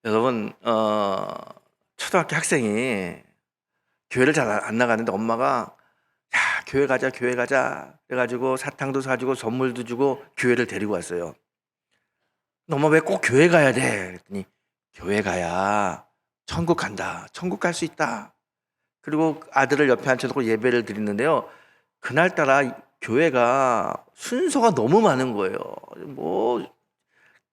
여러분, 초등학교 학생이 교회를 잘 안 나가는데 엄마가 야, 교회 가자, 교회 가자. 그래가지고 사탕도 사주고 선물도 주고 교회를 데리고 왔어요. 근데 엄마 왜 꼭 교회 가야 돼? 그랬더니 교회 가야 천국 간다. 천국 갈 수 있다. 그리고 아들을 옆에 앉혀놓고 예배를 드리는데요. 그날따라 교회가 순서가 너무 많은 거예요. 뭐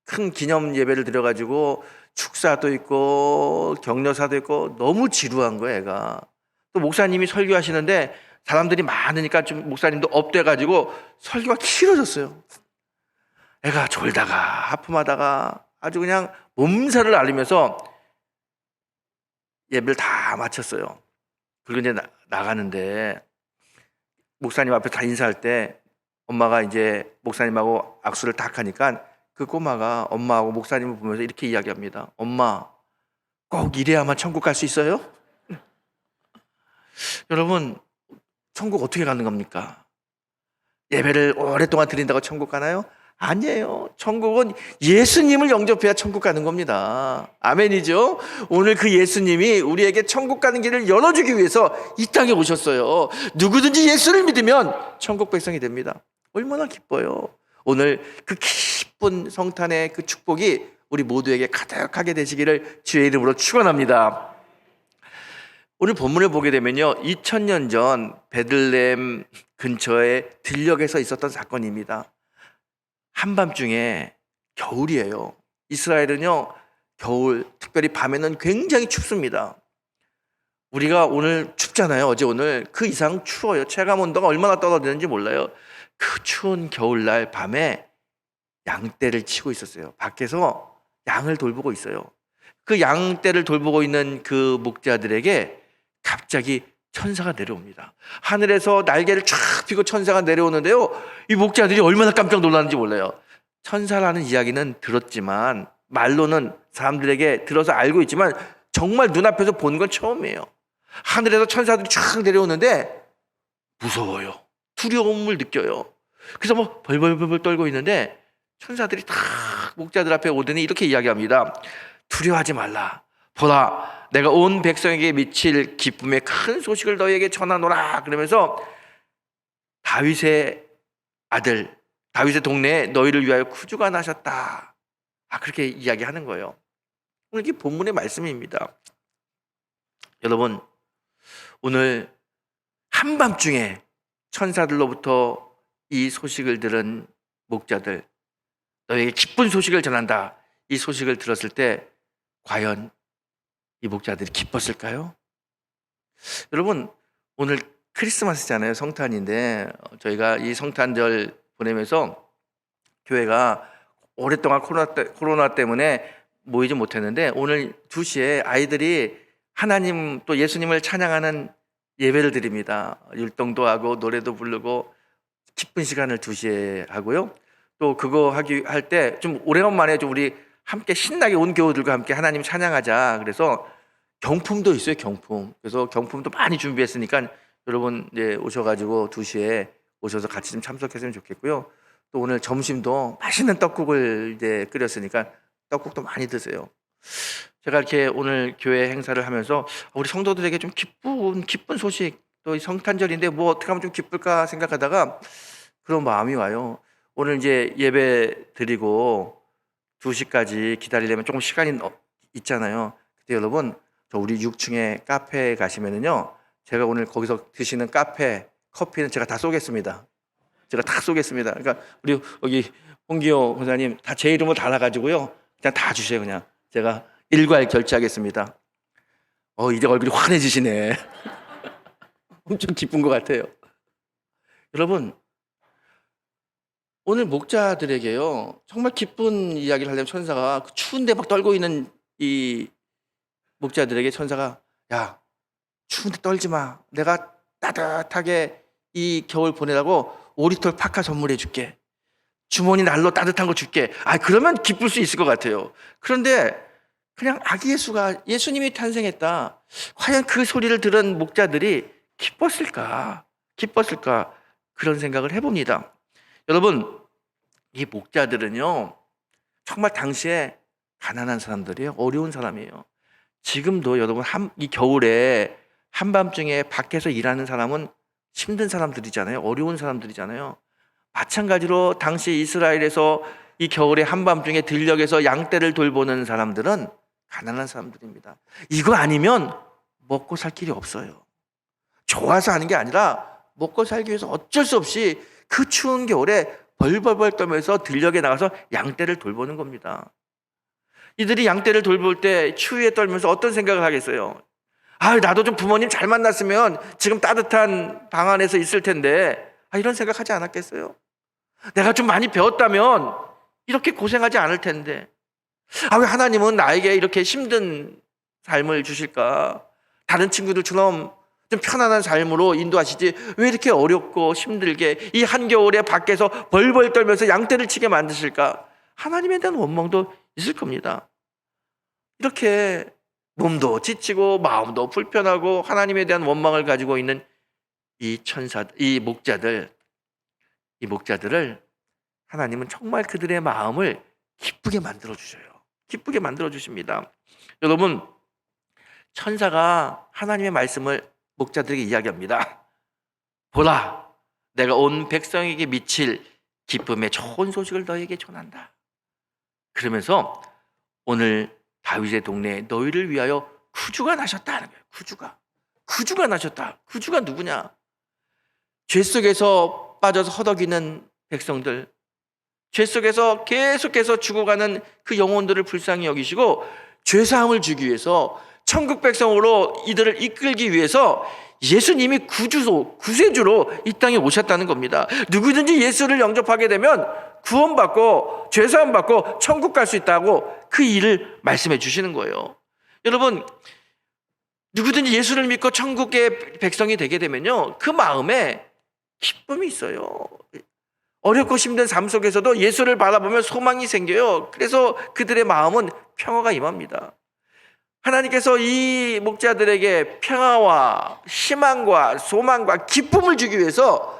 큰 기념 예배를 드려가지고 축사도 있고 격려사도 있고 너무 지루한 거예요, 애가. 또 목사님이 설교하시는데 사람들이 많으니까 좀 목사님도 업돼가지고 설교가 길어졌어요. 애가 졸다가 하품하다가 아주 그냥 몸살을 앓으면서 예배를 다 마쳤어요. 그리고 이제 나가는데 목사님 앞에 다 인사할 때 엄마가 이제 목사님하고 악수를 딱 하니까 그 꼬마가 엄마하고 목사님을 보면서 이렇게 이야기합니다. 엄마, 꼭 이래야만 천국 갈 수 있어요? 여러분, 천국 어떻게 가는 겁니까? 예배를 오랫동안 드린다고 천국 가나요? 아니에요. 천국은 예수님을 영접해야 천국 가는 겁니다. 아멘이죠? 오늘 그 예수님이 우리에게 천국 가는 길을 열어주기 위해서 이 땅에 오셨어요. 누구든지 예수를 믿으면 천국 백성이 됩니다. 얼마나 기뻐요. 오늘 그 기쁜 성탄의 그 축복이 우리 모두에게 가득하게 되시기를 주의 이름으로 축원합니다. 오늘 본문을 보게 되면요, 2000년 전 베들레헴 근처의 들녘에서 있었던 사건입니다. 한밤중에 겨울이에요. 이스라엘은요, 겨울, 특별히 밤에는 굉장히 춥습니다. 우리가 오늘 춥잖아요. 어제 오늘 그 이상 추워요. 체감 온도가 얼마나 떨어지는지 몰라요. 그 추운 겨울날 밤에 양떼를 치고 있었어요. 밖에서 양을 돌보고 있어요. 그 양떼를 돌보고 있는 그 목자들에게 갑자기 천사가 내려옵니다. 하늘에서 날개를 쫙 펴고 천사가 내려오는데요, 이 목자들이 얼마나 깜짝 놀랐는지 몰라요. 천사라는 이야기는 들었지만, 말로는 사람들에게 들어서 알고 있지만 정말 눈앞에서 본 건 처음이에요. 하늘에서 천사들이 쫙 내려오는데 무서워요. 두려움을 느껴요. 그래서 뭐 벌벌벌 떨고 있는데 천사들이 다 목자들 앞에 오더니 이렇게 이야기합니다. 두려워하지 말라. 보라, 내가 온 백성에게 미칠 기쁨의 큰 소식을 너희에게 전하노라. 그러면서 다윗의 아들, 다윗의 동네에 너희를 위하여 구주가 나셨다. 그렇게 이야기하는 거예요. 오늘 이게 본문의 말씀입니다. 여러분, 오늘 한밤중에 천사들로부터 이 소식을 들은 목자들, 너에게 기쁜 소식을 전한다. 이 소식을 들었을 때 과연 이 목자들이 기뻤을까요? 여러분, 오늘 크리스마스잖아요. 성탄인데 저희가 이 성탄절 보내면서 교회가 오랫동안 코로나 때문에 모이지 못했는데 오늘 2시에 아이들이 하나님 또 예수님을 찬양하는 예배를 드립니다. 율동도 하고 노래도 부르고 기쁜 시간을 2시에 하고요. 또 그거 할 때 좀 오래간만에 좀 우리 함께 신나게 온 교우들과 함께 하나님 찬양하자. 그래서 경품도 있어요, 경품. 그래서 경품도 많이 준비했으니까 여러분 이제 오셔가지고 2시에 오셔서 같이 좀 참석했으면 좋겠고요. 또 오늘 점심도 맛있는 떡국을 이제 끓였으니까 떡국도 많이 드세요. 제가 이렇게 오늘 교회 행사를 하면서 우리 성도들에게 좀 기쁜 소식, 또 성탄절인데 뭐 어떻게 하면 좀 기쁠까 생각하다가 그런 마음이 와요. 오늘 이제 예배 드리고 2시까지 기다리려면 조금 시간이 있잖아요. 그때 여러분, 저 우리 6층에 카페에 가시면은요, 제가 오늘 거기서 드시는 카페 커피는 제가 다 쏘겠습니다. 제가 다 쏘겠습니다. 그러니까 우리 여기 홍기호 권사님 다 제 이름으로 달아가지고요, 그냥 다 주세요. 그냥 제가 일괄 결제하겠습니다. 이제 얼굴이 환해지시네. 엄청 기쁜 것 같아요. 여러분, 오늘 목자들에게요, 정말 기쁜 이야기를 하려면 천사가 그 추운데 막 떨고 있는 이 목자들에게 천사가 야, 추운데 떨지 마. 내가 따뜻하게 이 겨울 보내라고 오리털 파카 선물해 줄게. 주머니 난로 따뜻한 거 줄게. 그러면 기쁠 수 있을 것 같아요. 그런데 그냥 아기 예수가, 예수님이 탄생했다. 과연 그 소리를 들은 목자들이 기뻤을까? 그런 생각을 해봅니다. 여러분, 이 목자들은요, 정말 당시에 가난한 사람들이에요. 어려운 사람이에요. 지금도 여러분 이 겨울에 한밤중에 밖에서 일하는 사람은 힘든 사람들이잖아요. 어려운 사람들이잖아요. 마찬가지로 당시 이스라엘에서 이 겨울에 한밤중에 들녘에서 양떼를 돌보는 사람들은 가난한 사람들입니다. 이거 아니면 먹고 살 길이 없어요. 좋아서 하는 게 아니라 먹고 살기 위해서 어쩔 수 없이 그 추운 겨울에 벌벌벌 떨면서 들녘에 나가서 양떼를 돌보는 겁니다. 이들이 양떼를 돌볼 때 추위에 떨면서 어떤 생각을 하겠어요? 아, 나도 좀 부모님 잘 만났으면 지금 따뜻한 방 안에서 있을 텐데, 이런 생각하지 않았겠어요? 내가 좀 많이 배웠다면 이렇게 고생하지 않을 텐데, 왜 하나님은 나에게 이렇게 힘든 삶을 주실까? 다른 친구들처럼 좀 편안한 삶으로 인도하시지 왜 이렇게 어렵고 힘들게 이 한겨울에 밖에서 벌벌 떨면서 양떼를 치게 만드실까? 하나님에 대한 원망도 있을 겁니다. 이렇게 몸도 지치고 마음도 불편하고 하나님에 대한 원망을 가지고 있는 이 목자들을 하나님은 정말 그들의 마음을 기쁘게 만들어 주셔요. 기쁘게 만들어 주십니다. 여러분, 천사가 하나님의 말씀을 목자들에게 이야기합니다. 보라, 내가 온 백성에게 미칠 기쁨의 좋은 소식을 너에게 전한다. 그러면서 오늘 다윗의 동네에 너희를 위하여 구주가 나셨다는 거예요. 구주가 나셨다. 구주가 누구냐? 죄 속에서 빠져서 허덕이는 백성들, 죄 속에서 계속해서 죽어가는 그 영혼들을 불쌍히 여기시고 죄사함을 주기 위해서 천국 백성으로 이들을 이끌기 위해서 예수님이 구세주로 이 땅에 오셨다는 겁니다. 누구든지 예수를 영접하게 되면 구원받고 죄사함받고 천국 갈 수 있다고 그 일을 말씀해 주시는 거예요. 여러분, 누구든지 예수를 믿고 천국의 백성이 되게 되면요, 그 마음에 기쁨이 있어요. 어렵고 힘든 삶 속에서도 예수를 바라보면 소망이 생겨요. 그래서 그들의 마음은 평화가 임합니다. 하나님께서 이 목자들에게 평화와 희망과 소망과 기쁨을 주기 위해서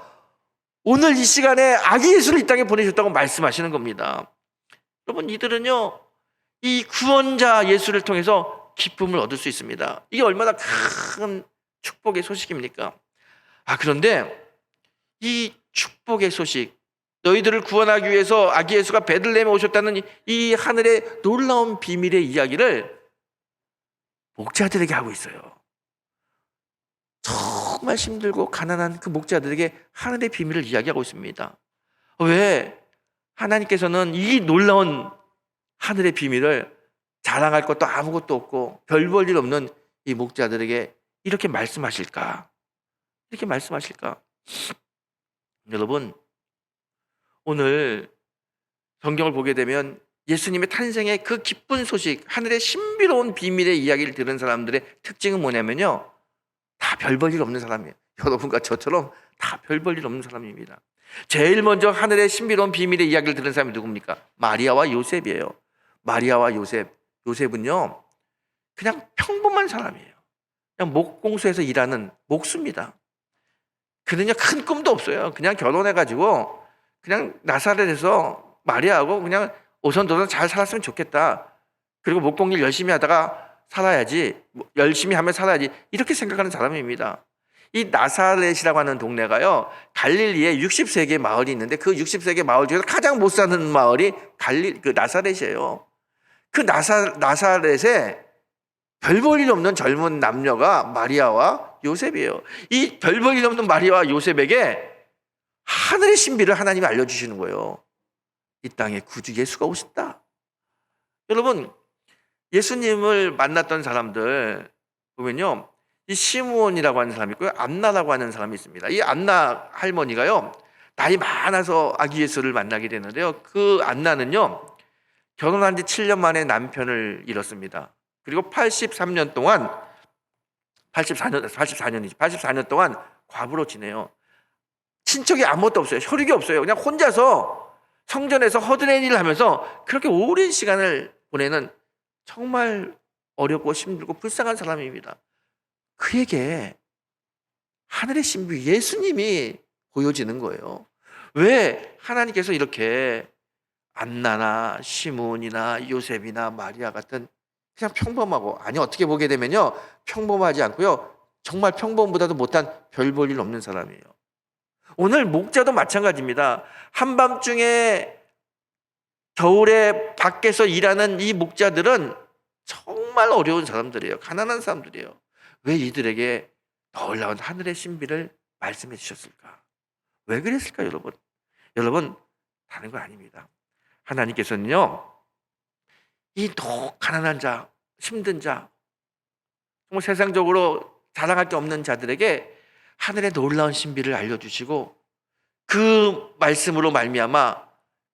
오늘 이 시간에 아기 예수를 이 땅에 보내셨다고 말씀하시는 겁니다. 여러분, 이들은요, 이 구원자 예수를 통해서 기쁨을 얻을 수 있습니다. 이게 얼마나 큰 축복의 소식입니까? 그런데 이 축복의 소식, 너희들을 구원하기 위해서 아기 예수가 베들레헴에 오셨다는 이 하늘의 놀라운 비밀의 이야기를 목자들에게 하고 있어요. 정말 힘들고 가난한 그 목자들에게 하늘의 비밀을 이야기하고 있습니다. 왜? 하나님께서는 이 놀라운 하늘의 비밀을 자랑할 것도 아무것도 없고 별 볼 일 없는 이 목자들에게 이렇게 말씀하실까? 이렇게 말씀하실까? 여러분, 오늘 성경을 보게 되면 예수님의 탄생의 그 기쁜 소식, 하늘의 신비로운 비밀의 이야기를 들은 사람들의 특징은 뭐냐면요, 다 별 볼 일 없는 사람이에요. 여러분과 저처럼 다 별 볼 일 없는 사람입니다. 제일 먼저 하늘의 신비로운 비밀의 이야기를 들은 사람이 누굽니까? 마리아와 요셉이에요. 마리아와 요셉은요, 그냥 평범한 사람이에요. 그냥 목공소에서 일하는 목수입니다. 그는요, 큰 꿈도 없어요. 그냥 결혼해가지고 그냥 나사렛에서 마리아하고 그냥 오손도손 잘 살았으면 좋겠다. 그리고 목공일 열심히 하다가 살아야지, 열심히 하면 살아야지, 이렇게 생각하는 사람입니다. 이 나사렛이라고 하는 동네가요, 갈릴리에 60세 개의 마을이 있는데 그 60세 개의 마을 중에서 가장 못 사는 마을이 나사렛이에요. 그 나사렛에 별 볼 일 없는 젊은 남녀가 마리아와 요셉이에요. 이 별 볼 일 없는 마리아와 요셉에게 하늘의 신비를 하나님이 알려주시는 거예요. 이 땅에 구주 예수가 오셨다. 여러분, 예수님을 만났던 사람들 보면요, 이 시므온이라고 하는 사람이 있고요, 안나라고 하는 사람이 있습니다. 이 안나 할머니가요, 나이 많아서 아기 예수를 만나게 되는데요, 그 안나는요, 결혼한 지 7년 만에 남편을 잃었습니다. 그리고 84년 동안 과부로 지내요. 친척이 아무것도 없어요. 혈육이 없어요. 그냥 혼자서 성전에서 허드렛 일을 하면서 그렇게 오랜 시간을 보내는 정말 어렵고 힘들고 불쌍한 사람입니다. 그에게 하늘의 신비 예수님이 보여지는 거예요. 왜 하나님께서 이렇게 안나나 시므온이나 요셉이나 마리아 같은 그냥 평범하고, 아니 어떻게 보게 되면요, 평범하지 않고요, 정말 평범보다도 못한 별 볼 일 없는 사람이에요. 오늘 목자도 마찬가지입니다. 한밤중에 겨울에 밖에서 일하는 이 목자들은 정말 어려운 사람들이에요. 가난한 사람들이에요. 왜 이들에게 놀라운 하늘의 신비를 말씀해 주셨을까? 왜 그랬을까, 여러분? 여러분, 다른 거 아닙니다. 하나님께서는요, 이 가난한 자, 힘든 자, 정말 세상적으로 자랑할 게 없는 자들에게 하늘의 놀라운 신비를 알려주시고, 그 말씀으로 말미암아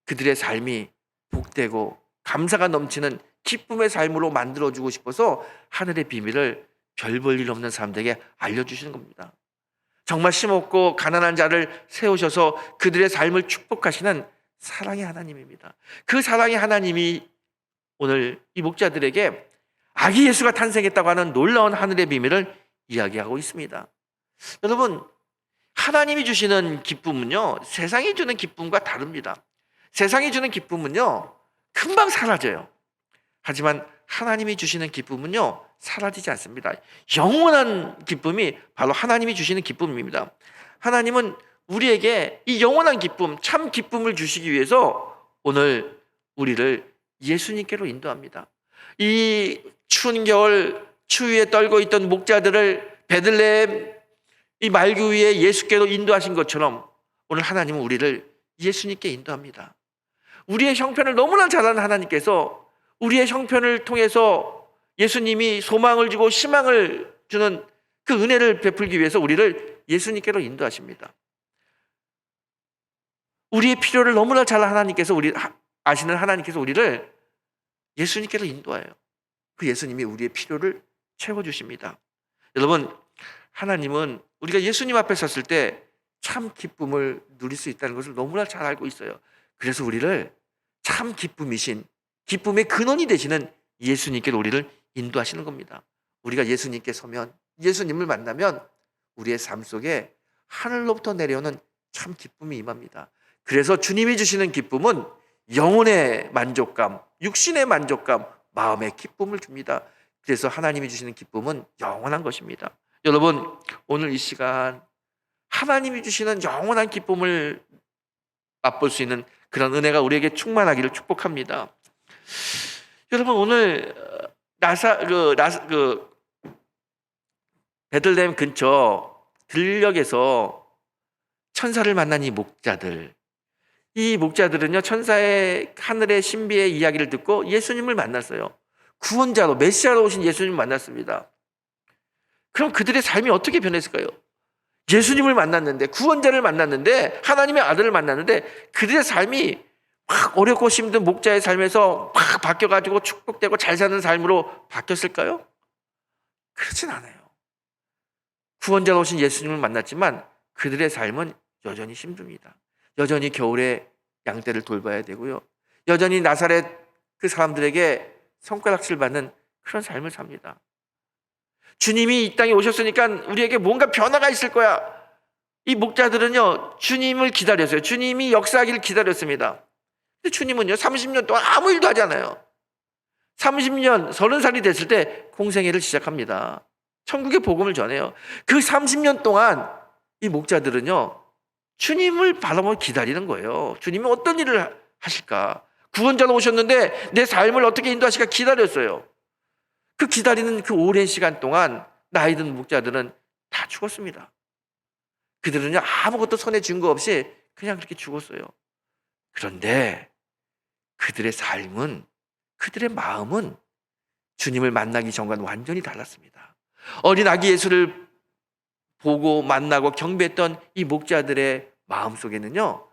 그들의 삶이 복되고 감사가 넘치는 기쁨의 삶으로 만들어주고 싶어서 하늘의 비밀을 별 볼 일 없는 사람들에게 알려주시는 겁니다. 정말 힘없고 가난한 자를 세우셔서 그들의 삶을 축복하시는 사랑의 하나님입니다. 그 사랑의 하나님이 오늘 이 목자들에게 아기 예수가 탄생했다고 하는 놀라운 하늘의 비밀을 이야기하고 있습니다. 여러분, 하나님이 주시는 기쁨은요, 세상이 주는 기쁨과 다릅니다. 세상이 주는 기쁨은요, 금방 사라져요. 하지만 하나님이 주시는 기쁨은요, 사라지지 않습니다. 영원한 기쁨이 바로 하나님이 주시는 기쁨입니다. 하나님은 우리에게 이 영원한 기쁨, 참 기쁨을 주시기 위해서 오늘 우리를 예수님께로 인도합니다. 이 추운 겨울 추위에 떨고 있던 목자들을 베들레헴 이 말구 위에 예수께로 인도하신 것처럼 오늘 하나님은 우리를 예수님께 인도합니다. 우리의 형편을 너무나 잘 아는 하나님께서 우리의 형편을 통해서 예수님이 소망을 주고 희망을 주는 그 은혜를 베풀기 위해서 우리를 예수님께로 인도하십니다. 우리의 필요를 너무나 잘 아시는 하나님께서 우리를 예수님께로 인도해요. 그 예수님이 우리의 필요를 채워주십니다. 여러분, 하나님은 우리가 예수님 앞에 섰을 때 참 기쁨을 누릴 수 있다는 것을 너무나 잘 알고 있어요. 그래서 우리를 참 기쁨이신, 기쁨의 근원이 되시는 예수님께로 우리를 인도하시는 겁니다. 우리가 예수님께 서면, 예수님을 만나면 우리의 삶 속에 하늘로부터 내려오는 참 기쁨이 임합니다. 그래서 주님이 주시는 기쁨은 영혼의 만족감, 육신의 만족감, 마음의 기쁨을 줍니다. 그래서 하나님이 주시는 기쁨은 영원한 것입니다. 여러분, 오늘 이 시간 하나님이 주시는 영원한 기쁨을 맛볼 수 있는 그런 은혜가 우리에게 충만하기를 축복합니다. 여러분, 오늘 베들레헴 근처 들녘에서 천사를 만난 이 목자들은요, 천사의 하늘의 신비의 이야기를 듣고 예수님을 만났어요. 구원자로, 메시아로 오신 예수님을 만났습니다. 그럼 그들의 삶이 어떻게 변했을까요? 예수님을 만났는데, 구원자를 만났는데, 하나님의 아들을 만났는데 그들의 삶이 막 어렵고 힘든 목자의 삶에서 막 바뀌어가지고 축복되고 잘 사는 삶으로 바뀌었을까요? 그렇진 않아요. 구원자로 오신 예수님을 만났지만 그들의 삶은 여전히 힘듭니다. 여전히 겨울에 양떼를 돌봐야 되고요, 여전히 나사렛 그 사람들에게 손가락질 받는 그런 삶을 삽니다. 주님이 이 땅에 오셨으니까 우리에게 뭔가 변화가 있을 거야. 이 목자들은요, 주님을 기다렸어요. 주님이 역사하기를 기다렸습니다. 근데 주님은요, 30년 동안 아무 일도 하지 않아요. 30년, 30살이 됐을 때 공생애를 시작합니다. 천국의 복음을 전해요. 그 30년 동안 이 목자들은요, 주님을 바라보며 기다리는 거예요. 주님이 어떤 일을 하실까? 구원자로 오셨는데 내 삶을 어떻게 인도하실까 기다렸어요. 그 기다리는 그 오랜 시간 동안 나이 든 목자들은 다 죽었습니다. 그들은요, 아무것도 손에 쥔 거 없이 그냥 그렇게 죽었어요. 그런데 그들의 삶은, 그들의 마음은 주님을 만나기 전과는 완전히 달랐습니다. 어린 아기 예수를 보고 만나고 경배했던 이 목자들의 마음속에는요,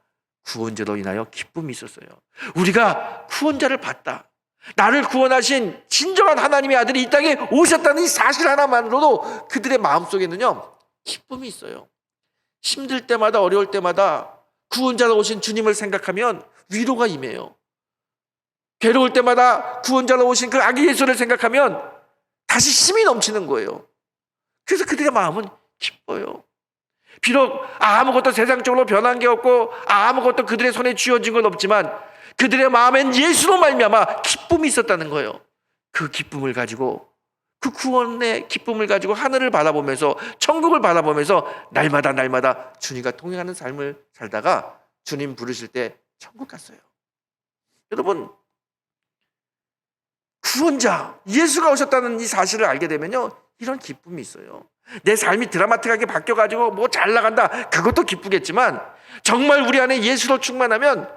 구원자로 인하여 기쁨이 있었어요. 우리가 구원자를 봤다. 나를 구원하신 진정한 하나님의 아들이 이 땅에 오셨다는 이 사실 하나만으로도 그들의 마음속에는요, 기쁨이 있어요. 힘들 때마다, 어려울 때마다 구원자로 오신 주님을 생각하면 위로가 임해요. 괴로울 때마다 구원자로 오신 그 아기 예수를 생각하면 다시 힘이 넘치는 거예요. 그래서 그들의 마음은 기뻐요. 비록 아무것도 세상적으로 변한 게 없고 아무것도 그들의 손에 쥐어진 건 없지만 그들의 마음엔 예수로 말미암아 기쁨이 있었다는 거예요. 그 기쁨을 가지고, 그 구원의 기쁨을 가지고 하늘을 바라보면서, 천국을 바라보면서 날마다 주님과 동행하는 삶을 살다가 주님 부르실 때 천국 갔어요. 여러분, 구원자 예수가 오셨다는 이 사실을 알게 되면요, 이런 기쁨이 있어요. 내 삶이 드라마틱하게 바뀌어가지고 뭐 잘 나간다, 그것도 기쁘겠지만 정말 우리 안에 예수로 충만하면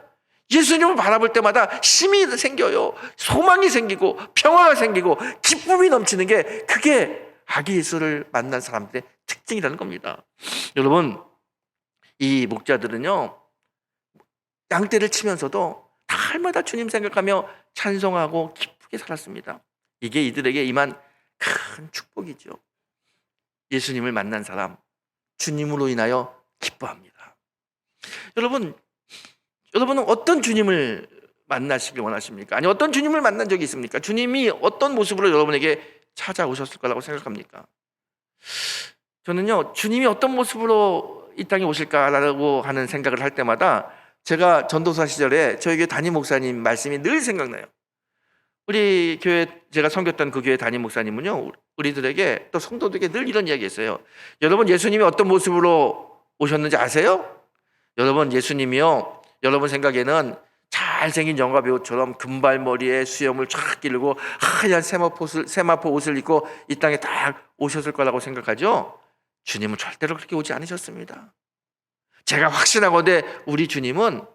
예수님을 바라볼 때마다 힘이 생겨요. 소망이 생기고 평화가 생기고 기쁨이 넘치는 게, 그게 아기 예수를 만난 사람들의 특징이라는 겁니다. 여러분, 이 목자들은요, 양떼를 치면서도 날마다 주님 생각하며 찬송하고 기쁘게 살았습니다. 이게 이들에게 임한 큰 축복이죠. 예수님을 만난 사람, 주님으로 인하여 기뻐합니다. 여러분은 어떤 주님을 만나시길 원하십니까? 아니, 어떤 주님을 만난 적이 있습니까? 주님이 어떤 모습으로 여러분에게 찾아오셨을 거라고 생각합니까? 저는요, 주님이 어떤 모습으로 이 땅에 오실까라고 하는 생각을 할 때마다 제가 전도사 시절에 저희 교회 담임 목사님 말씀이 늘 생각나요. 우리 교회, 제가 섬겼던 그 교회 담임 목사님은요, 우리들에게, 또 성도들에게 늘 이런 이야기 했어요. 여러분, 예수님이 어떤 모습으로 오셨는지 아세요? 여러분, 예수님이요, 여러분 생각에는 잘생긴 영화 배우처럼 금발머리에 수염을 쫙 기르고 하얀 세마포 옷을 입고 이 땅에 딱 오셨을 거라고 생각하죠? 주님은 절대로 그렇게 오지 않으셨습니다. 제가 확신하건대 우리 주님은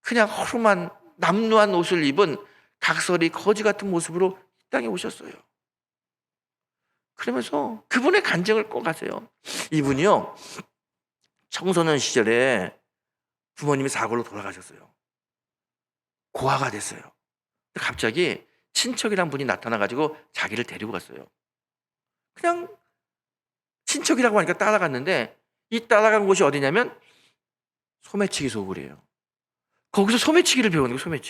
그냥 허름한 남루한 옷을 입은 각설이 거지 같은 모습으로 이 땅에 오셨어요. 그러면서 그분의 간증을 꼭 하세요. 이분이요, 청소년 시절에 부모님이 사고로 돌아가셨어요. 고아가 됐어요. 갑자기 친척이란 분이 나타나가지고 자기를 데리고 갔어요. 그냥 친척이라고 하니까 따라갔는데, 이 따라간 곳이 어디냐면 소매치기 소굴이에요. 거기서 소매치기를 배우는 거예요.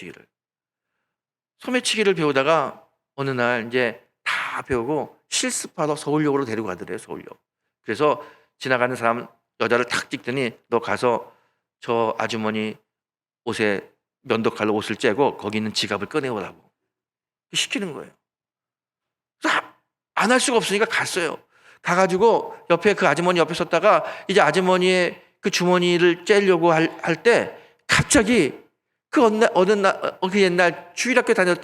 소매치기를 배우다가 어느 날 이제 다 배우고 실습하러 서울역으로 데리고 가더래요. 서울역. 그래서 지나가는 사람 여자를 탁 찍더니 너 가서 저 아주머니 옷에 면도칼로 옷을 째고 거기 있는 지갑을 꺼내오라고 시키는 거예요. 안 할 수가 없으니까 갔어요. 가가지고 옆에 그 아주머니 옆에 섰다가 이제 아주머니의 그 주머니를 째려고 할 때 갑자기 그 옛날 주일학교 다닐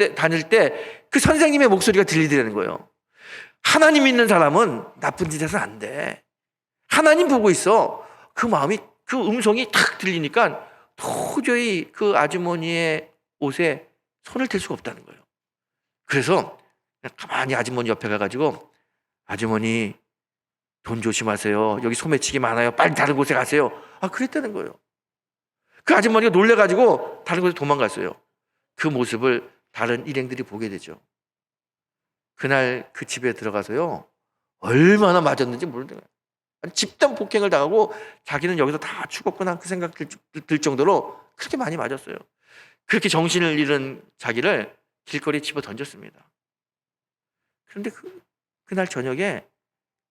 때 그 선생님의 목소리가 들리더라는 거예요. 하나님 믿는 사람은 나쁜 짓 해서 안 돼. 하나님 보고 있어. 그 음성이 탁 들리니까 도저히 그 아주머니의 옷에 손을 댈 수가 없다는 거예요. 그래서 그냥 가만히 아주머니 옆에 가가지고, 아주머니 돈 조심하세요. 여기 소매치기 많아요. 빨리 다른 곳에 가세요. 그랬다는 거예요. 그 아주머니가 놀래가지고 다른 곳에 도망갔어요. 그 모습을 다른 일행들이 보게 되죠. 그날 그 집에 들어가서요, 얼마나 맞았는지 모르는 거예요. 집단 폭행을 당하고 자기는 여기서 다 죽었구나, 그 생각 들 정도로 그렇게 많이 맞았어요. 그렇게 정신을 잃은 자기를 길거리에 집어 던졌습니다. 그런데 그날 저녁에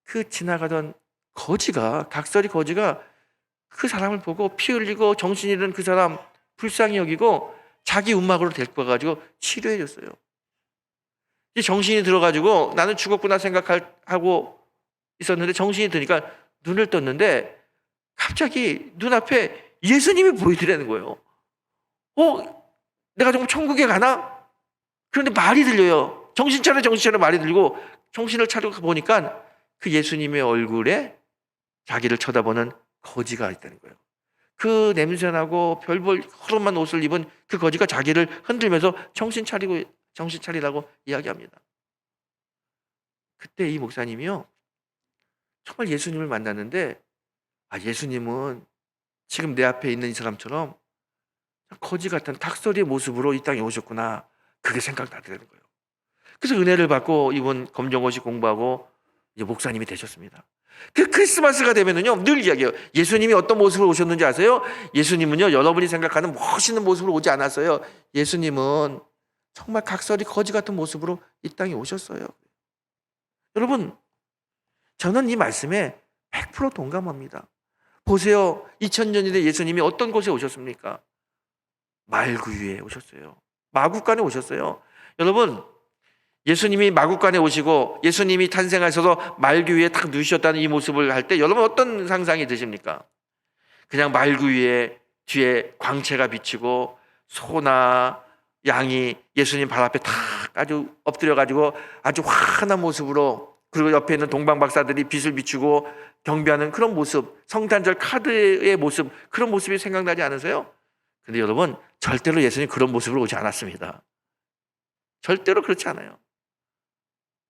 그 지나가던 각설이 거지가 그 사람을 보고 피 흘리고 정신 잃은 그 사람 불쌍히 여기고 자기 움막으로 데리고 와가지고 치료해 줬어요. 이제 정신이 들어가지고 나는 죽었구나 생각하고 있었는데, 정신이 드니까 눈을 떴는데 갑자기 눈앞에 예수님이 보이더라는 거예요. 내가 정말 천국에 가나? 그런데 말이 들려요. 정신 차려 말이 들리고, 정신을 차리고 보니까 그 예수님의 얼굴에 자기를 쳐다보는 거지가 있다는 거예요. 그 냄새나고 별볼 허름한 옷을 입은 그 거지가 자기를 흔들면서 정신 차리라고 이야기합니다. 그때 이 목사님이요, 정말 예수님을 만났는데, 예수님은 지금 내 앞에 있는 이 사람처럼 거지 같은 닭소리의 모습으로 이 땅에 오셨구나, 그게 생각나더라는 거예요. 그래서 은혜를 받고 이번 검정고시 공부하고 이제 목사님이 되셨습니다. 그 크리스마스가 되면은요, 늘 이야기해요. 예수님이 어떤 모습으로 오셨는지 아세요? 예수님은요, 여러분이 생각하는 멋있는 모습으로 오지 않았어요. 예수님은 정말 각설이 거지 같은 모습으로 이 땅에 오셨어요. 여러분, 저는 이 말씀에 100% 동감합니다. 보세요. 2000년이 된 예수님이 어떤 곳에 오셨습니까? 말구 위에 오셨어요. 마구간에 오셨어요. 여러분, 예수님이 마구간에 오시고 예수님이 탄생하셔서 말구 위에 탁 누우셨다는 이 모습을 할 때 여러분 어떤 상상이 드십니까? 그냥 말구 위에 뒤에 광채가 비치고 소나 양이 예수님 발 앞에 탁 아주 엎드려가지고 아주 환한 모습으로, 그리고 옆에 있는 동방 박사들이 빛을 비추고 경배하는 그런 모습, 성탄절 카드의 모습, 그런 모습이 생각나지 않으세요? 근데 여러분, 절대로 예수님 그런 모습으로 오지 않았습니다. 절대로 그렇지 않아요.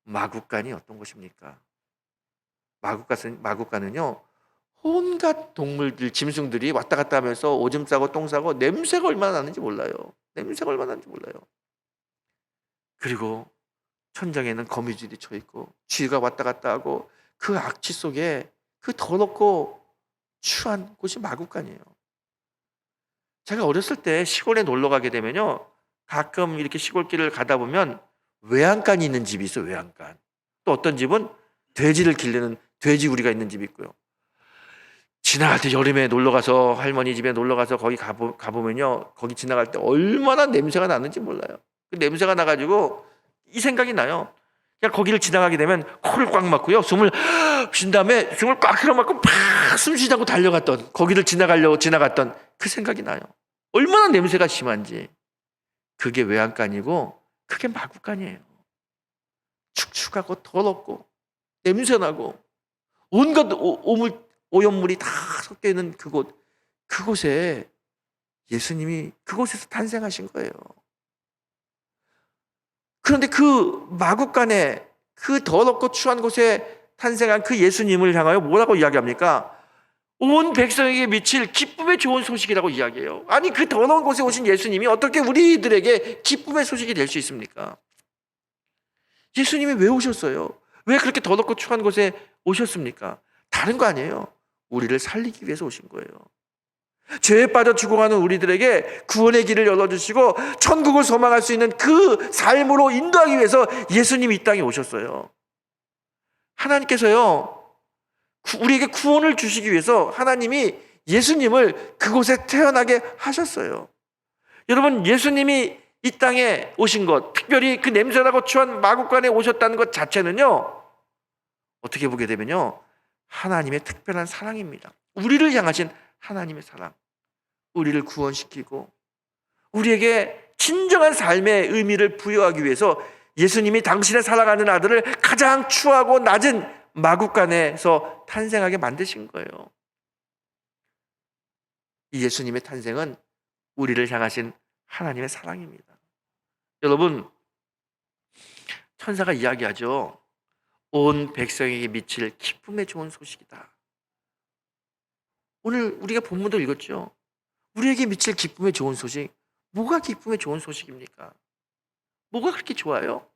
마구간이 어떤 곳입니까? 마구간은요, 온갖 동물들, 짐승들이 왔다 갔다 하면서 오줌 싸고 똥 싸고 냄새가 얼마나 나는지 몰라요. 냄새가 얼마나 나는지 몰라요. 그리고 천장에는 거미줄이 쳐 있고 쥐가 왔다 갔다 하고 그 악취 속에 그 더럽고 추한 곳이 마구간이에요. 제가 어렸을 때 시골에 놀러 가게 되면요, 가끔 이렇게 시골길을 가다 보면 외양간이 있는 집이 있어요. 외양간. 또 어떤 집은 돼지를 기르는 돼지우리가 있는 집이 있고요. 지나갈 때 여름에 놀러 가서 할머니 집에 놀러 가서 거기 가보면요, 거기 지나갈 때 얼마나 냄새가 나는지 몰라요. 그 냄새가 나가지고 이 생각이 나요. 그냥 거기를 지나가게 되면 코를 꽉 막고요, 숨을 쉰 다음에 숨을 꽉 틀어막고 팍 숨 쉬자고 달려갔던, 거기를 지나가려고 지나갔던 그 생각이 나요. 얼마나 냄새가 심한지. 그게 외양간이고 그게 마구간이에요. 축축하고 더럽고 냄새나고 온갖 오염물이 다 섞여 있는 그곳에 예수님이 그곳에서 탄생하신 거예요. 그런데 그 마구간에, 그 더럽고 추한 곳에 탄생한 그 예수님을 향하여 뭐라고 이야기합니까? 온 백성에게 미칠 기쁨의 좋은 소식이라고 이야기해요. 아니, 그 더러운 곳에 오신 예수님이 어떻게 우리들에게 기쁨의 소식이 될 수 있습니까? 예수님이 왜 오셨어요? 왜 그렇게 더럽고 추한 곳에 오셨습니까? 다른 거 아니에요. 우리를 살리기 위해서 오신 거예요. 죄에 빠져 죽어가는 우리들에게 구원의 길을 열어주시고 천국을 소망할 수 있는 그 삶으로 인도하기 위해서 예수님이 이 땅에 오셨어요. 하나님께서요, 우리에게 구원을 주시기 위해서 하나님이 예수님을 그곳에 태어나게 하셨어요. 여러분, 예수님이 이 땅에 오신 것, 특별히 그 냄새나고 추한 마구간에 오셨다는 것 자체는요, 어떻게 보게 되면요, 하나님의 특별한 사랑입니다. 우리를 향하신 하나님의 사랑, 우리를 구원시키고 우리에게 진정한 삶의 의미를 부여하기 위해서 예수님이 당신의 사랑하는 아들을 가장 추하고 낮은 마구간에서 탄생하게 만드신 거예요. 이 예수님의 탄생은 우리를 향하신 하나님의 사랑입니다. 여러분, 천사가 이야기하죠. 온 백성에게 미칠 기쁨의 좋은 소식이다. 오늘 우리가 본문도 읽었죠. 우리에게 미칠 기쁨의 좋은 소식. 뭐가 기쁨의 좋은 소식입니까? 뭐가 그렇게 좋아요?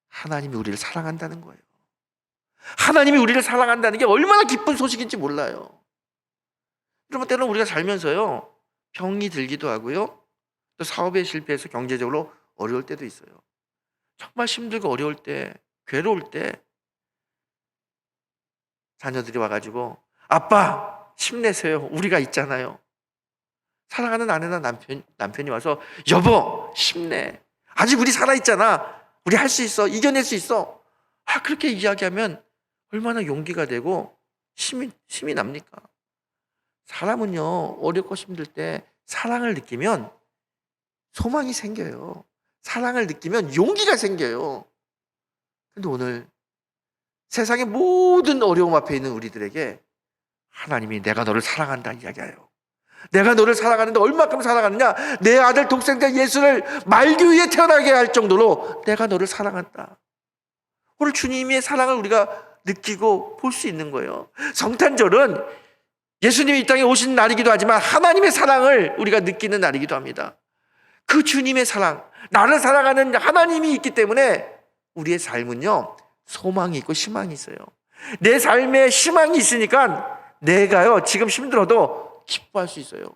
하나님이 우리를 사랑한다는 거예요. 하나님이 우리를 사랑한다는 게 얼마나 기쁜 소식인지 몰라요. 여러분, 때로는 우리가 살면서요, 병이 들기도 하고요, 또 사업에 실패해서 경제적으로 어려울 때도 있어요. 정말 힘들고 어려울 때, 괴로울 때 자녀들이 와가지고 아빠 힘내세요, 우리가 있잖아요. 사랑하는 아내나 남편이 와서 여보 힘내, 아직 우리 살아있잖아, 우리 할 수 있어, 이겨낼 수 있어. 그렇게 이야기하면 얼마나 용기가 되고 힘이 납니까? 사람은요, 어렵고 힘들 때 사랑을 느끼면 소망이 생겨요. 사랑을 느끼면 용기가 생겨요. 근데 오늘 세상의 모든 어려움 앞에 있는 우리들에게 하나님이 내가 너를 사랑한다 이야기해요. 내가 너를 사랑하는데 얼마큼 사랑하느냐? 내 아들 독생자 예수를 말기 위해 태어나게 할 정도로 내가 너를 사랑한다. 오늘 주님의 사랑을 우리가 느끼고 볼 수 있는 거예요. 성탄절은 예수님이 이 땅에 오신 날이기도 하지만 하나님의 사랑을 우리가 느끼는 날이기도 합니다. 그 주님의 사랑, 나를 사랑하는 하나님이 있기 때문에 우리의 삶은요, 소망이 있고 희망이 있어요. 내 삶에 희망이 있으니까 내가요, 지금 힘들어도 기뻐할 수 있어요.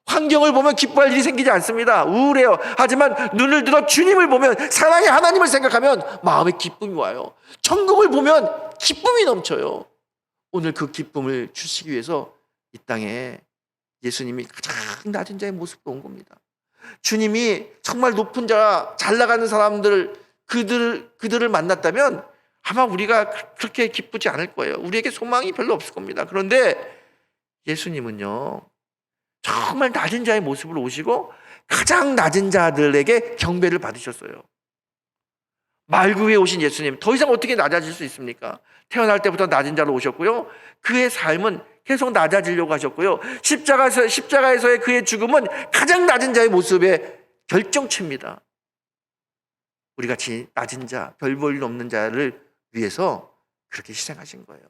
환경을 보면 기뻐할 일이 생기지 않습니다. 우울해요. 하지만 눈을 들어 주님을 보면, 사랑의 하나님을 생각하면 마음에 기쁨이 와요. 천국을 보면 기쁨이 넘쳐요. 오늘 그 기쁨을 주시기 위해서 이 땅에 예수님이 가장 낮은 자의 모습으로 온 겁니다. 주님이 정말 높은 자, 잘 나가는 사람들, 그들을 만났다면 아마 우리가 그렇게 기쁘지 않을 거예요. 우리에게 소망이 별로 없을 겁니다. 그런데 예수님은요, 정말 낮은 자의 모습으로 오시고 가장 낮은 자들에게 경배를 받으셨어요. 말구 위에 오신 예수님, 더 이상 어떻게 낮아질 수 있습니까? 태어날 때부터 낮은 자로 오셨고요. 그의 삶은 계속 낮아지려고 하셨고요. 십자가에서의 그의 죽음은 가장 낮은 자의 모습의 결정체입니다. 우리 같이 낮은 자, 별 볼 일 없는 자를 위해서 그렇게 희생하신 거예요.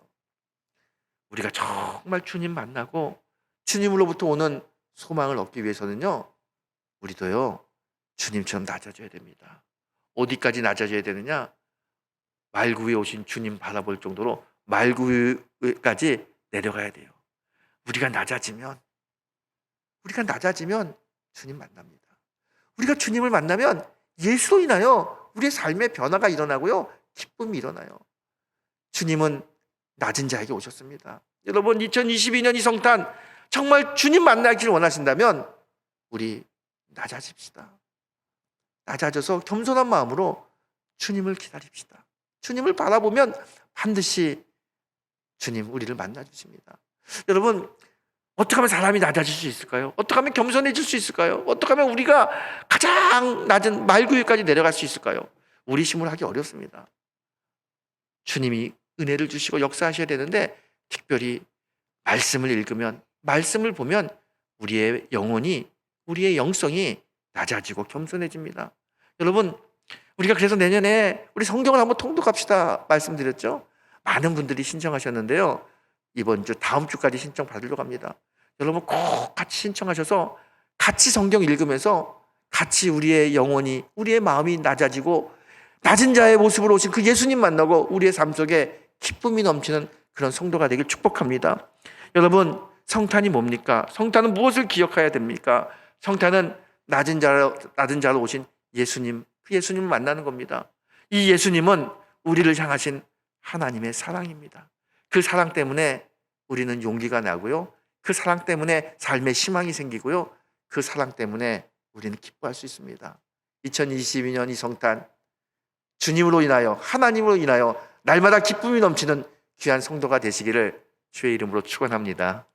우리가 정말 주님 만나고 주님으로부터 오는 소망을 얻기 위해서는요, 우리도요, 주님처럼 낮아져야 됩니다. 어디까지 낮아져야 되느냐? 말구 위에 오신 주님 바라볼 정도로 말구 위까지 내려가야 돼요. 우리가 낮아지면 주님 만납니다. 우리가 주님을 만나면 예수로 인하여 우리의 삶의 변화가 일어나고요, 기쁨이 일어나요. 주님은 낮은 자에게 오셨습니다. 여러분, 2022년 이 성탄 정말 주님 만나기를 원하신다면 우리 낮아집시다. 낮아져서 겸손한 마음으로 주님을 기다립시다. 주님을 바라보면 반드시 주님 우리를 만나주십니다. 여러분, 어떻게 하면 사람이 낮아질 수 있을까요? 어떻게 하면 겸손해질 수 있을까요? 어떻게 하면 우리가 가장 낮은 말구위까지 내려갈 수 있을까요? 우리 힘으로 하기 어렵습니다. 주님이 은혜를 주시고 역사하셔야 되는데, 특별히 말씀을 읽으면, 말씀을 보면 우리의 영혼이, 우리의 영성이 낮아지고 겸손해집니다. 여러분, 우리가 그래서 내년에 우리 성경을 한번 통독합시다 말씀드렸죠. 많은 분들이 신청하셨는데요, 이번 주 다음 주까지 신청 받으려고 합니다. 여러분 꼭 같이 신청하셔서 같이 성경 읽으면서 같이 우리의 영혼이, 우리의 마음이 낮아지고 낮은 자의 모습으로 오신 그 예수님 만나고 우리의 삶 속에 기쁨이 넘치는 그런 성도가 되길 축복합니다. 여러분, 성탄이 뭡니까? 성탄은 무엇을 기억해야 됩니까? 성탄은 낮은 자로 오신 예수님, 그 예수님을 만나는 겁니다. 이 예수님은 우리를 향하신 하나님의 사랑입니다. 그 사랑 때문에 우리는 용기가 나고요, 그 사랑 때문에 삶의 희망이 생기고요, 그 사랑 때문에 우리는 기뻐할 수 있습니다. 2022년 이 성탄, 주님으로 인하여, 하나님으로 인하여 날마다 기쁨이 넘치는 귀한 성도가 되시기를 주의 이름으로 축원합니다.